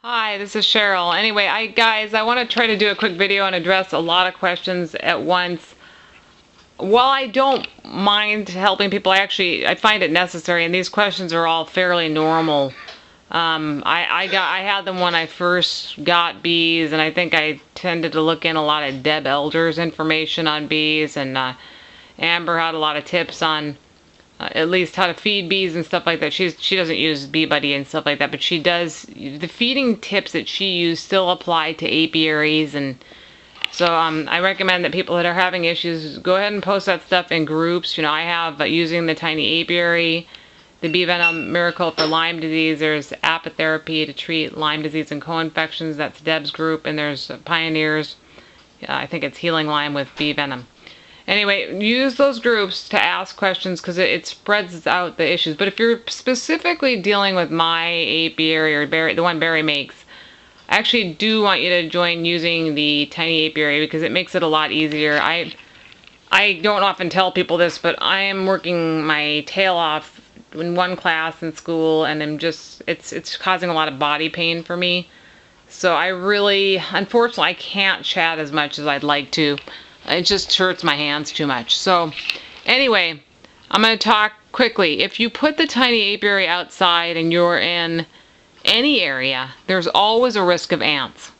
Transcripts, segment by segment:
Hi, this is Cheryl. Anyway, guys, I want to try to do a quick video and address a lot of questions at once. While I don't mind helping people, I find it necessary, and these questions are all fairly normal. I had them when I first got bees, and I think I tended to look in a lot of Deb Elder's information on bees, and Amber had a lot of tips on at least how to feed bees and stuff like that. She doesn't use Bee Buddy and stuff like that, but she does. The feeding tips that she used still apply to apiaries, and so I recommend that people that are having issues go ahead and post that stuff in groups. I have using the tiny apiary, the bee venom miracle for Lyme disease. There's apitherapy to treat Lyme disease and co-infections. That's Deb's group, and there's pioneers. I think it's healing Lyme with bee venom. Anyway, use those groups to ask questions because it spreads out the issues. But if you're specifically dealing with my apiary or the one Barry makes, I actually do want you to join using the tiny apiary because it makes it a lot easier. I don't often tell people this, but I am working my tail off in one class in school, and it's causing a lot of body pain for me. So unfortunately, I can't chat as much as I'd like to. It just hurts my hands too much. So anyway, I'm going to talk quickly. If you put the tiny apiary outside and you're in any area, there's always a risk of ants.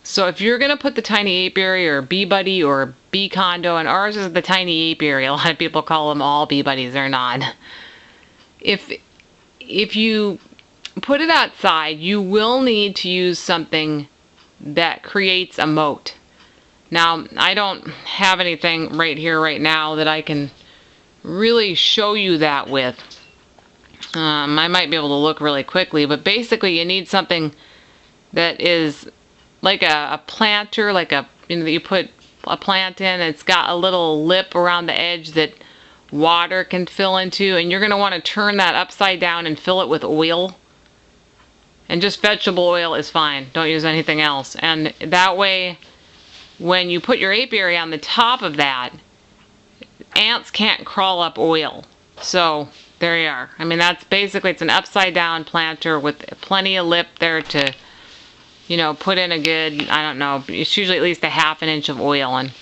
So if you're going to put the tiny apiary or Bee Buddy or Bee Condo, and ours is the tiny apiary. A lot of people call them all Bee Buddies. They're not. If you put it outside, you will need to use something that creates a moat. Now, I don't have anything right here, right now, that I can really show you that with. I might be able to look really quickly, but basically you need something that is like a planter, that you put a plant in. It's got a little lip around the edge that water can fill into, and you're going to want to turn that upside down and fill it with oil. And just vegetable oil is fine. Don't use anything else. And that way, when you put your apiary on the top of that, ants can't crawl up oil. So there you are. I mean, that's basically, it's an upside down planter with plenty of lip there to, put in a good, I don't know, it's usually at least a half an inch of oil. And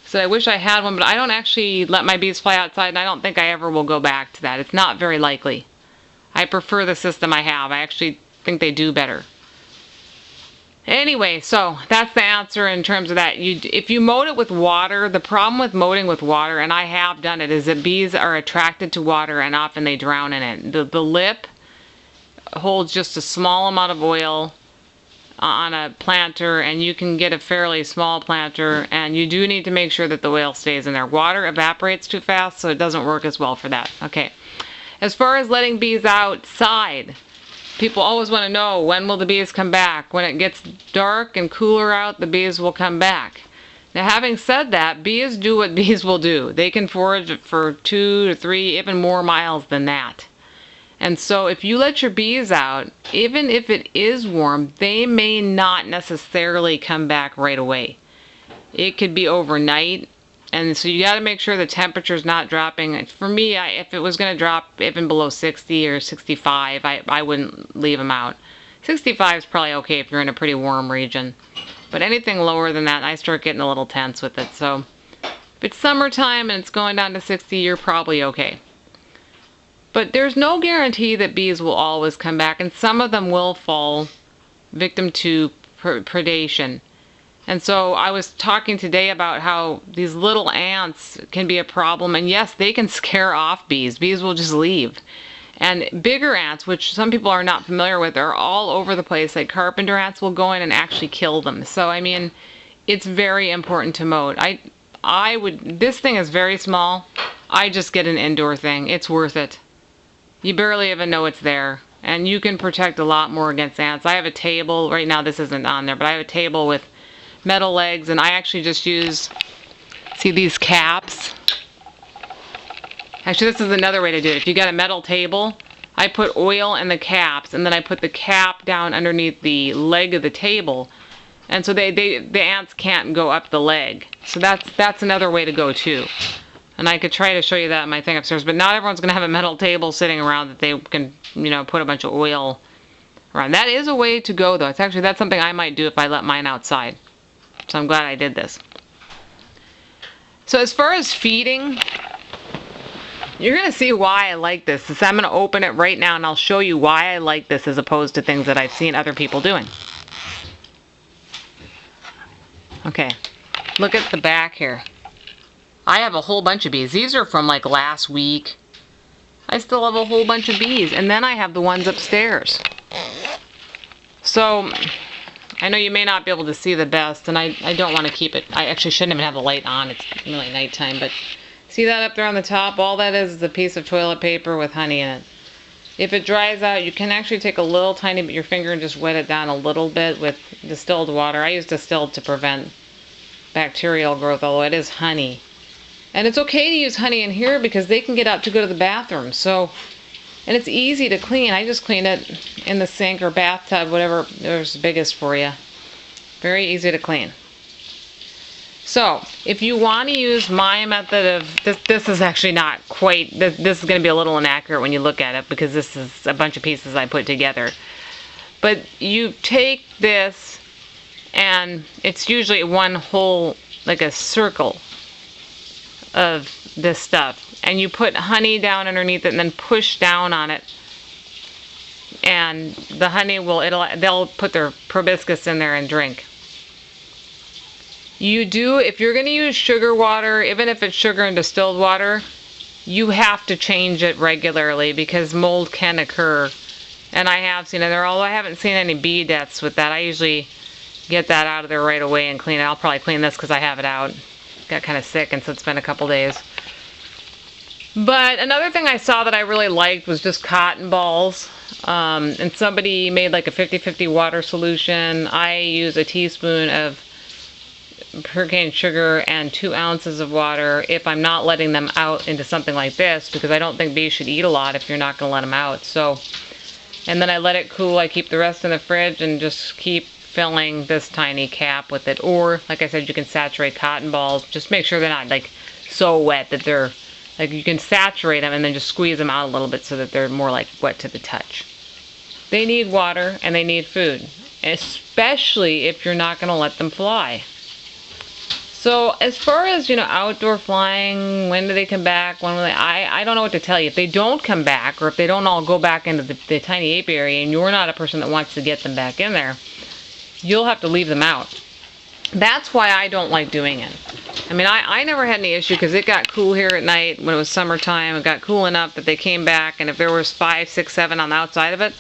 so I wish I had one, but I don't actually let my bees fly outside, and I don't think I ever will go back to that. It's not very likely. I prefer the system I have. I actually think they do better. Anyway, so that's the answer in terms of that. If you moat it with water, the problem with moating with water, and I have done it, is that bees are attracted to water and often they drown in it. The lip holds just a small amount of oil on a planter, and you can get a fairly small planter, and you do need to make sure that the oil stays in there. Water evaporates too fast, so it doesn't work as well for that. Okay. As far as letting bees outside, people always want to know, when will the bees come back? When it gets dark and cooler out, the bees will come back. Now, having said that, bees do what bees will do. They can forage for 2 to 3, even more miles than that. And so if you let your bees out, even if it is warm, they may not necessarily come back right away. It could be overnight. And so you got to make sure the temperature's not dropping. For me, if it was going to drop even below 60 or 65, I wouldn't leave them out. 65 is probably okay if you're in a pretty warm region. But anything lower than that, I start getting a little tense with it. So if it's summertime and it's going down to 60, you're probably okay. But there's no guarantee that bees will always come back, and some of them will fall victim to predation. And so I was talking today about how these little ants can be a problem, and yes, they can scare off bees. Bees will just leave. And bigger ants, which some people are not familiar with, are all over the place. Like carpenter ants will go in and actually kill them. So I mean, it's very important to moat. This thing is very small. I just get an indoor thing. It's worth it. You barely even know it's there. And you can protect a lot more against ants. I have a table, right now this isn't on there, but I have a table with metal legs, and I actually just use, see these caps? Actually, this is another way to do it. If you got a metal table, I put oil in the caps, and then I put the cap down underneath the leg of the table, and so the ants can't go up the leg. So that's another way to go too. And I could try to show you that in my thing upstairs, but not everyone's going to have a metal table sitting around that they can, put a bunch of oil around. That is a way to go, though. That's something I might do if I let mine outside. So I'm glad I did this. So as far as feeding, you're going to see why I like this. So I'm going to open it right now and I'll show you why I like this as opposed to things that I've seen other people doing. Okay, look at the back here. I have a whole bunch of bees. These are from like last week. I still have a whole bunch of bees. And then I have the ones upstairs. So I know you may not be able to see the best, and I don't want to keep it. I actually shouldn't even have the light on. It's really nighttime, but see that up there on the top? All that is a piece of toilet paper with honey in it. If it dries out, you can actually take a little tiny bit your finger and just wet it down a little bit with distilled water. I use distilled to prevent bacterial growth, although it is honey. And it's okay to use honey in here because they can get up to go to the bathroom. So, and it's easy to clean. I just clean it in the sink or bathtub, whatever is biggest for you. Very easy to clean. So, if you want to use my method of, this is actually not quite, this is going to be a little inaccurate when you look at it because this is a bunch of pieces I put together. But you take this, and it's usually one whole, like a circle of this stuff. And you put honey down underneath it and then push down on it. And the honey they'll put their proboscis in there and drink. If you're going to use sugar water, even if it's sugar and distilled water, you have to change it regularly because mold can occur. And I have seen it there, although I haven't seen any bee deaths with that. I usually get that out of there right away and clean it. I'll probably clean this because I have it out. Got kind of sick, and so it's been a couple days. But another thing I saw that I really liked was just cotton balls. And somebody made like a 50-50 water solution. I use a teaspoon of hurricane sugar and 2 ounces of water if I'm not letting them out into something like this, because I don't think bees should eat a lot if you're not going to let them out. So, and then I let it cool. I keep the rest in the fridge and just keep filling this tiny cap with it. Or, like I said, you can saturate cotton balls. Just make sure they're not like so wet that they're, like, you can saturate them and then just squeeze them out a little bit so that they're more like wet to the touch. They need water and they need food, especially if you're not going to let them fly. So as far as, outdoor flying, when do they come back? When will they? I don't know what to tell you. If they don't come back, or if they don't all go back into the tiny apiary, and you're not a person that wants to get them back in there, you'll have to leave them out. That's why I don't like doing it. I mean, I never had any issue because it got cool here at night when it was summertime. It got cool enough that they came back, and if there was 5, 6, 7 on the outside of it,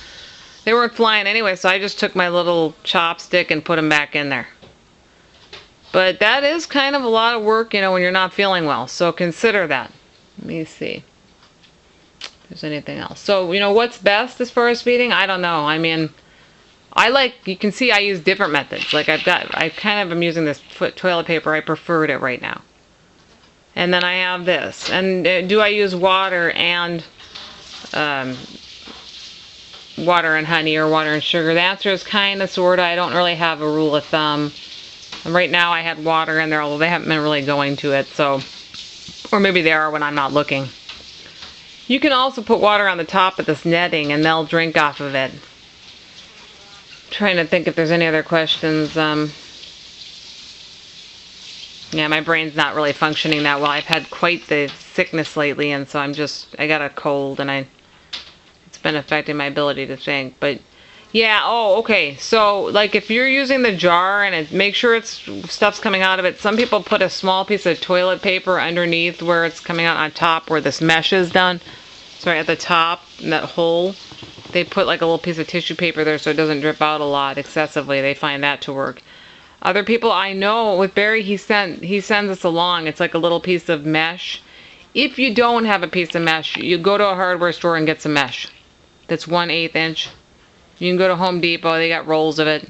they weren't flying anyway, so I just took my little chopstick and put them back in there. But that is kind of a lot of work, when you're not feeling well. So consider that. Let me see if there's anything else. So, what's best as far as feeding? I don't know. I mean, you can see I use different methods. Like I kind of am using this toilet paper. I preferred it right now. And then I have this. And do I use water and honey or water and sugar? The answer is kind of, sort of. I don't really have a rule of thumb. And right now I had water in there, although they haven't been really going to it, so, or maybe they are when I'm not looking. You can also put water on the top of this netting and they'll drink off of it. Trying to think if there's any other questions. Yeah, my brain's not really functioning that well. I've had quite the sickness lately, and so I got a cold, and it's been affecting my ability to think, but yeah, okay. So, like, if you're using the jar and make sure stuff's coming out of it. Some people put a small piece of toilet paper underneath where it's coming out on top, where this mesh is done. So right at the top, in that hole, they put like a little piece of tissue paper there so it doesn't drip out a lot excessively. They find that to work. Other people I know, with Barry, he sends us along. It's like a little piece of mesh. If you don't have a piece of mesh, you go to a hardware store and get some mesh. That's 1/8 inch. You can go to Home Depot, they got rolls of it.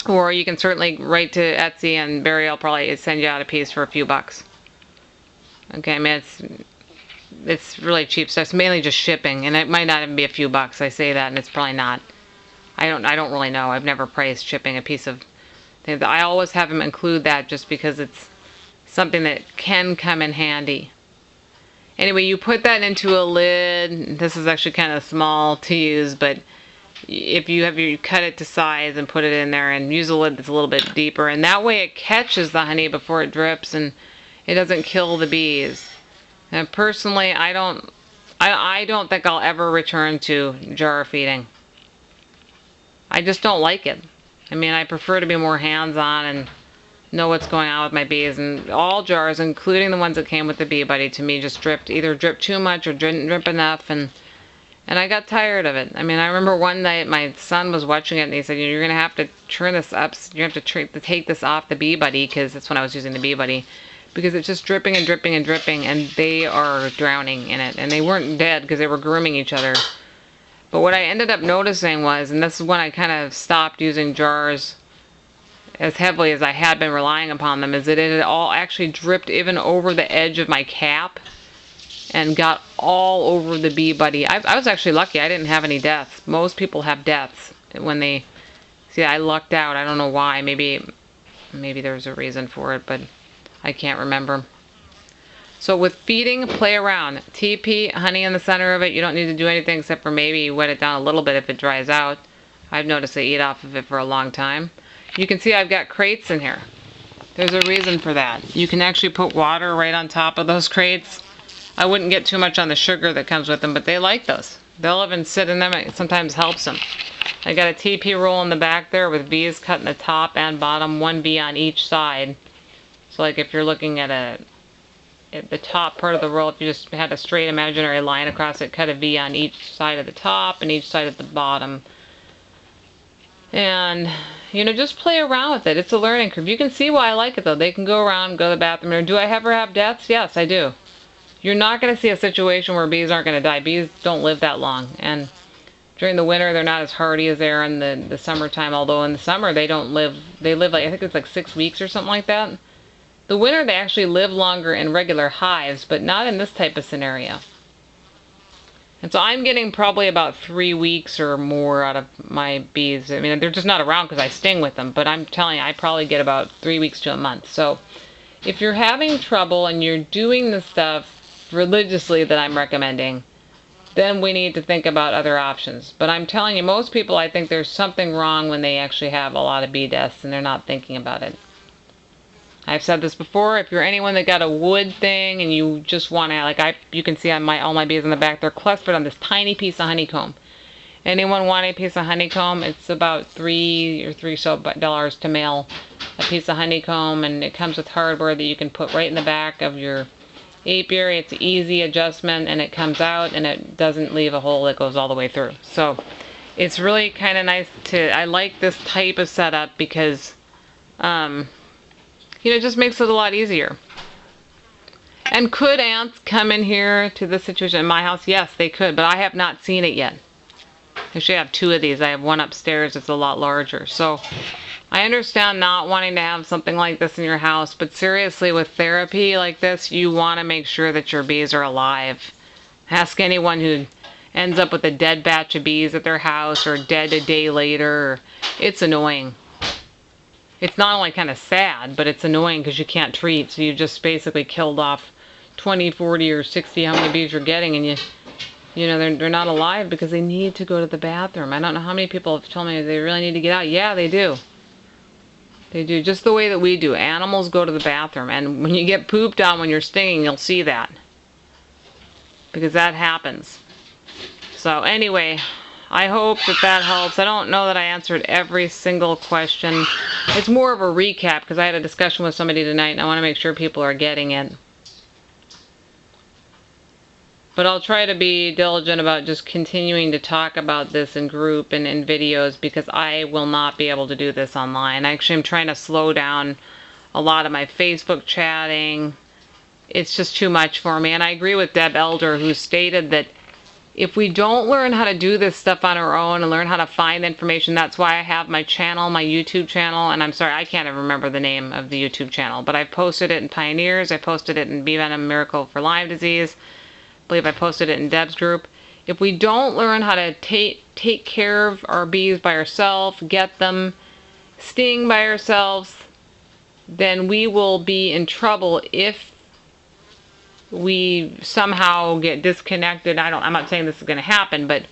Or you can certainly write to Etsy and Barry will probably send you out a piece for a few bucks. Okay, I mean, it's really cheap stuff. It's mainly just shipping, and it might not even be a few bucks. I say that, and it's probably not. I don't really know. I've never priced shipping a piece of thing. I always have them include that just because it's something that can come in handy. Anyway, you put that into a lid. This is actually kind of small to use, but if you cut it to size and put it in there and use a lid that's a little bit deeper, and that way it catches the honey before it drips and it doesn't kill the bees. And personally, I don't think I'll ever return to jar feeding. I just don't like it. I mean, I prefer to be more hands-on and know what's going on with my bees. And all jars, including the ones that came with the Bee Buddy, to me just either dripped too much or didn't drip enough, and I got tired of it. I mean, I remember one night my son was watching it and he said, you're going to have to turn this up. You have to take this off the Bee Buddy, because that's when I was using the Bee Buddy, because it's just dripping and dripping and dripping, and they are drowning in it. And they weren't dead because they were grooming each other. But what I ended up noticing was, and this is when I kind of stopped using jars as heavily as I had been relying upon them, is that it had all actually dripped even over the edge of my cap and got all over the Bee Buddy. I was actually lucky. I didn't have any deaths. Most people have deaths when they... See, I lucked out. I don't know why. Maybe there's a reason for it, but I can't remember. So with feeding, play around. TP, honey in the center of it. You don't need to do anything except for maybe wet it down a little bit if it dries out. I've noticed they eat off of it for a long time. You can see I've got crates in here. There's a reason for that. You can actually put water right on top of those crates. I wouldn't get too much on the sugar that comes with them, but they like those. They'll even sit in them. It sometimes helps them. I got a TP roll in the back there with V's cut in the top and bottom, one V on each side. So like if you're looking at the top part of the roll, if you just had a straight imaginary line across it, cut a V on each side of the top and each side of the bottom. And, you know, just play around with it. It's a learning curve. You can see why I like it, though. They can go around, go to the bathroom. And do I ever have deaths? Yes, I do. You're not going to see a situation where bees aren't going to die. Bees don't live that long. And during the winter, they're not as hardy as they are in the summertime. Although in the summer, they live like, I think it's like 6 weeks or something like that. The winter, they actually live longer in regular hives, but not in this type of scenario. And so I'm getting probably about 3 weeks or more out of my bees. I mean, they're just not around because I sting with them, but I'm telling you, I probably get about 3 weeks to a month. So if you're having trouble and you're doing the stuff religiously that I'm recommending, then we need to think about other options. But I'm telling you, most people, I think there's something wrong when they actually have a lot of bee deaths and they're not thinking about it. I've said this before, if you're anyone that got a wood thing and you just want to, like you can see on all my bees in the back, they're clustered on this tiny piece of honeycomb. Anyone want a piece of honeycomb? It's about $3 or so to mail a piece of honeycomb, and it comes with hardware that you can put right in the back of your apiary. It's an easy adjustment, and it comes out, and it doesn't leave a hole that goes all the way through. So it's really kind of nice I like this type of setup because, you know, it just makes it a lot easier. And could ants come in here to this situation in my house? Yes, they could, but I have not seen it yet. Actually, I have 2 of these. I have one upstairs that's a lot larger. So I understand not wanting to have something like this in your house, but seriously, with therapy like this, you want to make sure that your bees are alive. Ask anyone who ends up with a dead batch of bees at their house or dead a day later. It's annoying. It's not only kind of sad, but it's annoying because you can't treat. So you just basically killed off 20, 40, or 60, how many bees you're getting, and you know, they're not alive because they need to go to the bathroom. I don't know how many people have told me they really need to get out. Yeah, they do. They do, just the way that we do. Animals go to the bathroom, and when you get pooped on when you're stinging, you'll see that. Because that happens. So anyway, I hope that helps. I don't know that I answered every single question. It's more of a recap because I had a discussion with somebody tonight and I want to make sure people are getting it. But I'll try to be diligent about just continuing to talk about this in group and in videos because I will not be able to do this online. Actually, I'm trying to slow down a lot of my Facebook chatting. It's just too much for me. And I agree with Deb Elder, who stated that if we don't learn how to do this stuff on our own and learn how to find information, that's why I have my channel, my YouTube channel, and I'm sorry, I can't even remember the name of the YouTube channel, but I posted it in Pioneers, I posted it in Bee Venom Miracle for Lyme Disease, I believe I posted it in Deb's group. If we don't learn how to take care of our bees by ourselves, get them, sting by ourselves, then we will be in trouble if we somehow get disconnected. I'm not saying this is going to happen, but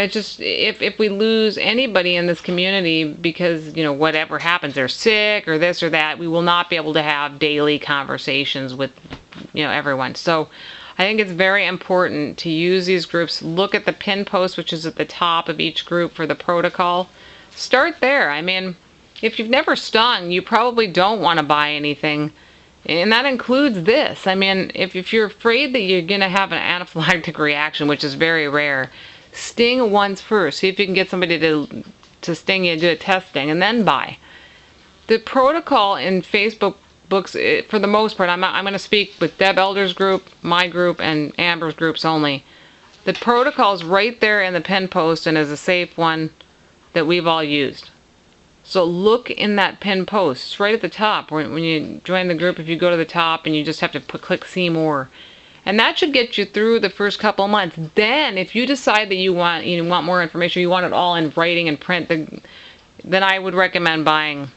just if we lose anybody in this community because, whatever happens, they're sick or this or that, we will not be able to have daily conversations with, everyone. So I think it's very important to use these groups. Look at the pin post, which is at the top of each group for the protocol. Start there. I mean, if you've never stung, you probably don't want to buy anything. And that includes this. I mean, if you're afraid that you're going to have an anaphylactic reaction, which is very rare, sting once first. See if you can get somebody to sting you, do a test sting, and then buy. The protocol in Facebook books, for the most part, I'm going to speak with Deb Elder's group, my group, and Amber's groups only. The protocol is right there in the pin post and is a safe one that we've all used. So look in that pin post. It's right at the top. When you join the group, if you go to the top and you just have to click see more. And that should get you through the first couple of months. Then if you decide that you want more information, you want it all in writing and print, then I would recommend buying.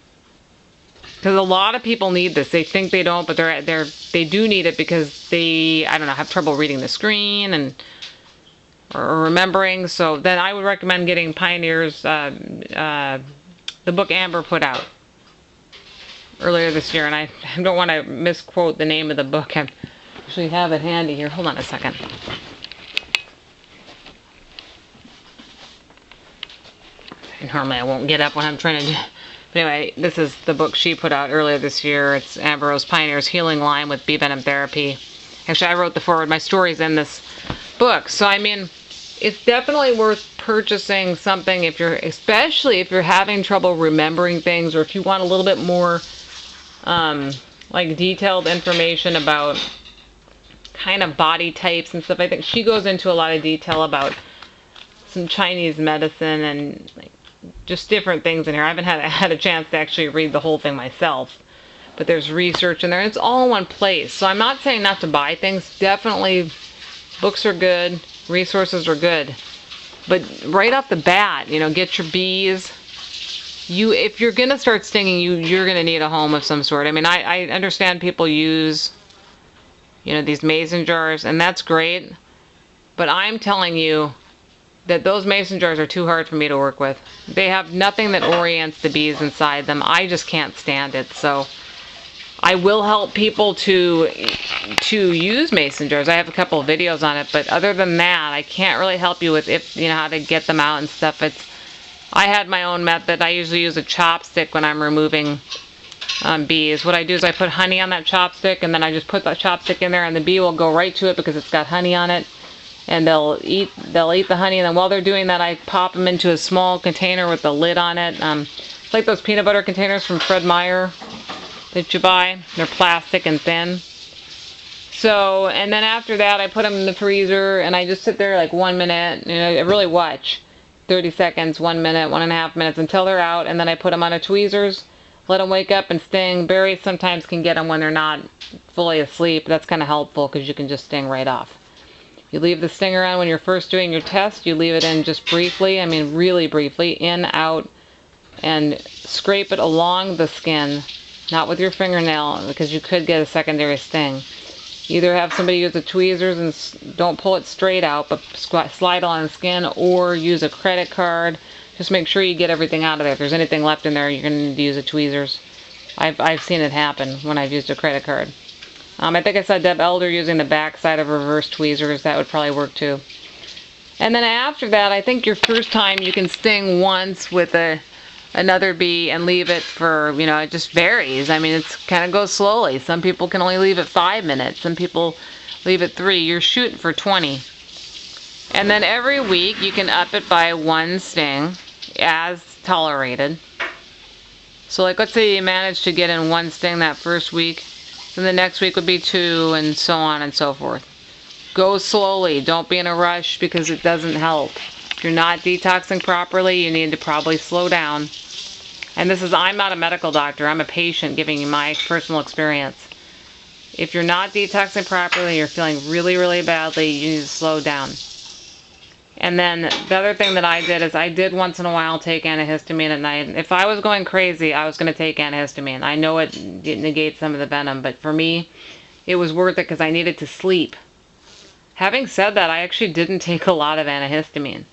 Because a lot of people need this. They think they don't, but they do need it because they, have trouble reading the screen or remembering. So then I would recommend getting Pioneers, the book Amber put out earlier this year. And I don't want to misquote the name of the book. I actually have it handy here. Hold on a second. Normally I won't get up when I'm trying to do. But anyway, this is the book she put out earlier this year. It's Amber Rose Pioneer's Healing Line with Bee Venom Therapy. Actually, I wrote the foreword. My story's in this book. So, I mean, it's definitely worth purchasing something especially if you're having trouble remembering things, or if you want a little bit more, detailed information about kind of body types and stuff. I think she goes into a lot of detail about some Chinese medicine and just different things in here. I haven't had a chance to actually read the whole thing myself, but there's research in there. It's all in one place. So I'm not saying not to buy things. Definitely, books are good, resources are good, but right off the bat, get your bees. If you're gonna start stinging, you're gonna need a home of some sort. I mean, I understand people use, these mason jars, and that's great, but I'm telling you that those mason jars are too hard for me to work with. They have nothing that orients the bees inside them. I just can't stand it. So I will help people to use mason jars. I have a couple of videos on it, but other than that, I can't really help you with how to get them out and stuff. I had my own method. I usually use a chopstick when I'm removing bees. What I do is I put honey on that chopstick, and then I just put that chopstick in there, and the bee will go right to it because it's got honey on it. And they'll eat the honey, and then while they're doing that, I pop them into a small container with the lid on it. It's like those peanut butter containers from Fred Meyer that you buy. They're plastic and thin. So, and then after that, I put them in the freezer, and I just sit there like 1 minute. I really watch 30 seconds, 1 minute, 1.5 minutes until they're out, and then I put them on a tweezers, let them wake up and sting. Berries sometimes can get them when they're not fully asleep. That's kind of helpful because you can just sting right off. You leave the stinger on when you're first doing your test. You leave it in just briefly, really briefly, in, out, and scrape it along the skin, not with your fingernail, because you could get a secondary sting. Either have somebody use the tweezers and don't pull it straight out, but slide on the skin, or use a credit card. Just make sure you get everything out of there. If there's anything left in there, you're going to need to use the tweezers. I've seen it happen when I've used a credit card. I think I saw Deb Elder using the back side of reverse tweezers. That would probably work too. And then after that, I think your first time you can sting once with another bee and leave it for, it just varies. I mean, it kind of goes slowly. Some people can only leave it 5 minutes. Some people leave it 3. You're shooting for 20. And then every week you can up it by 1 sting as tolerated. So let's say you manage to get in 1 sting that first week. Then the next week would be 2, and so on and so forth. Go slowly. Don't be in a rush because it doesn't help. If you're not detoxing properly, you need to probably slow down. And I'm not a medical doctor. I'm a patient giving you my personal experience. If you're not detoxing properly, you're feeling really, really badly, you need to slow down. And then the other thing that I did is I did once in a while take antihistamine at night. If I was going crazy, I was going to take antihistamine. I know it negates some of the venom, but for me, it was worth it because I needed to sleep. Having said that, I actually didn't take a lot of antihistamine.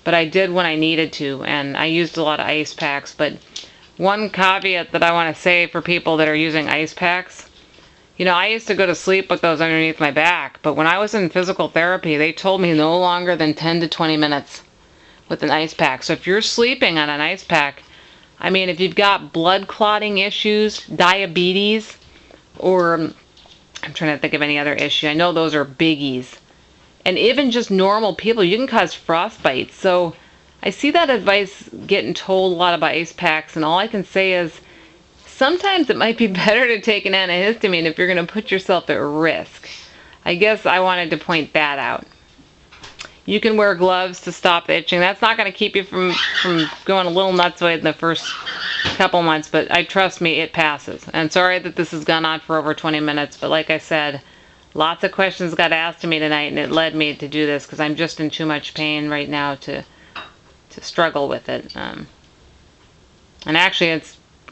but I did when I needed to, and I used a lot of ice packs. But one caveat that I want to say for people that are using ice packs, I used to go to sleep with those underneath my back, but when I was in physical therapy, they told me no longer than 10 to 20 minutes with an ice pack. So if you're sleeping on an ice pack, if you've got blood clotting issues, diabetes, or I'm trying to think of any other issue. I know those are biggies. And even just normal people, you can cause frostbite. So I see that advice getting told a lot about ice packs, and all I can say is sometimes it might be better to take an antihistamine if you're going to put yourself at risk. I guess I wanted to point that out. You can wear gloves to stop the itching. That's not going to keep you from going a little nuts in the first couple months, but trust me, it passes. And sorry that this has gone on for over 20 minutes, but like I said, lots of questions got asked to me tonight, and it led me to do this because I'm just in too much pain right now to struggle with it. And actually,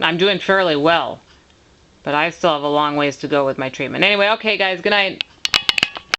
I'm doing fairly well, but I still have a long ways to go with my treatment. Anyway, okay, guys, good night.